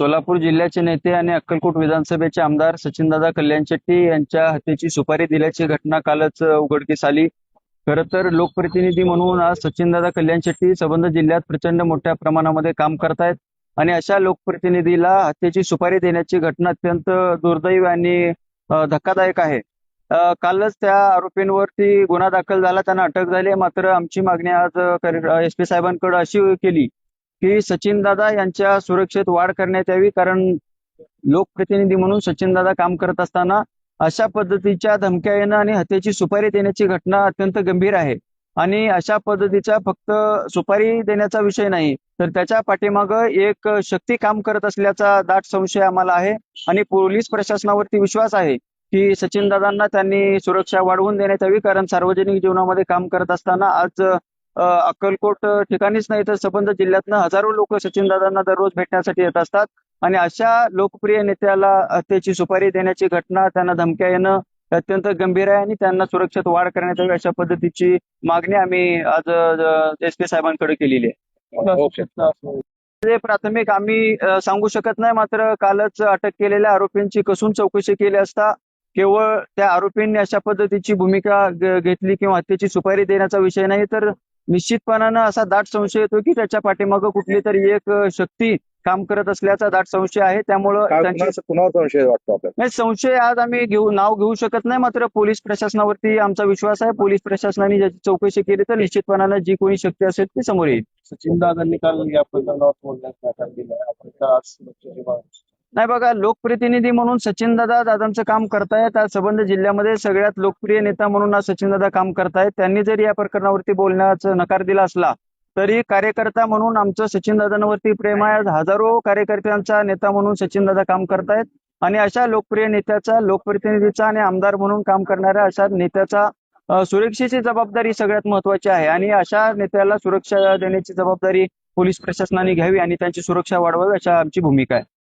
सोलापूर जिल्ह्याचे नेते आणि अक्कलकोट विधानसभेचे आमदार सचिनदादा कल्याण शेट्टी यांच्या हत्येची सुपारी दिल्याची घटना कालच उघडकीस आली। खरं तर लोकप्रतिनिधी म्हणून आज सचिनदादा कल्याण शेट्टी संबंध जिल्ह्यात प्रचंड मोठ्या प्रमाणामध्ये काम करतायत आणि अशा लोकप्रतिनिधीला हत्येची सुपारी देण्याची घटना अत्यंत दुर्दैवी आणि धक्कादायक आहे। कालच त्या आरोपींवरती गुन्हा दाखल झाला, त्यांना अटक झाली। मात्र आमची मागणी आज SP साहेबांकडे अशी केली की सचिनदादा यांच्या सुरक्षेत वाढ करण्यात यावी, कारण लोकप्रतिनिधी म्हणून सचिनदादा काम करत असताना अशा पद्धतीच्या धमक्या येणं आणि हत्येची सुपारी देण्याची घटना अत्यंत गंभीर आहे। आणि अशा पद्धतीचा फक्त सुपारी देण्याचा विषय नाही, तर त्याच्या पाठीमागं एक शक्ती काम करत असल्याचा दाट संशय आम्हाला आहे आणि पोलीस प्रशासनावरती विश्वास आहे की सचिनदादांना त्यांनी सुरक्षा वाढवून देण्यात यावी, कारण सार्वजनिक जीवनामध्ये काम करत असताना आज अक्कलकोट ठिकाणीच नाही तर संबंध जिल्ह्यातनं हजारो लोक सचिनदादांना दररोज भेटण्यासाठी येत असतात आणि अशा लोकप्रिय नेत्याला हत्येची सुपारी देण्याची घटना, त्यांना धमक्या येणं अत्यंत गंभीर आहे आणि त्यांना सुरक्षेत वाढ करण्यात यावी अशा पद्धतीची मागणी आम्ही आज SP साहेबांकडे केलेली आहे। ते प्राथमिक आम्ही सांगू शकत नाही, मात्र कालच अटक केलेल्या आरोपींची कसून चौकशी केली असता केवळ त्या आरोपींनी अशा पद्धतीची भूमिका घेतली किंवा हत्येची सुपारी देण्याचा विषय नाही, तर निश्चितपणानं असा दाट संशय येतो की त्याच्या पाठीमागं कुठली तरी एक शक्ती काम करत असल्याचा दाट संशय आहे। त्यामुळं कुणावर संशय वाटतो आपल्याला? नाही, संशय आज आम्ही नाव घेऊ शकत नाही, मात्र पोलीस प्रशासनावरती आमचा विश्वास आहे। पोलीस प्रशासनाने ज्याची चौकशी केली तर निश्चितपणानं जी कोणी शक्ती असेल ती समोर येईल। सचिनदादांनी काल या प्रकरणावर बोलण्यास नकार दिलाय, आपण का आज सुरक्षेची बाब नाही बघा, लोकप्रतिनिधी म्हणून सचिनदादांचं काम करतायत। आज संबंध जिल्ह्यामध्ये सगळ्यात लोकप्रिय नेता म्हणून आज सचिनदादा काम करतायत। त्यांनी जरी या प्रकरणावरती बोलण्याचा नकार दिला असला तरी कार्यकर्ता म्हणून आमचं सचिनदादांवरती प्रेम आहे। हजारो कार्यकर्त्यांचा नेता म्हणून सचिनदादा काम करतायत आणि अशा लोकप्रिय नेत्याचा, लोकप्रतिनिधीचा आणि आमदार म्हणून काम करणाऱ्या अशा नेत्याचा सुरक्षेची जबाबदारी सगळ्यात महत्वाची आहे आणि अशा नेत्याला सुरक्षा देण्याची जबाबदारी पोलीस प्रशासनाने घ्यावी आणि त्यांची सुरक्षा वाढवावी अशा आमची भूमिका आहे।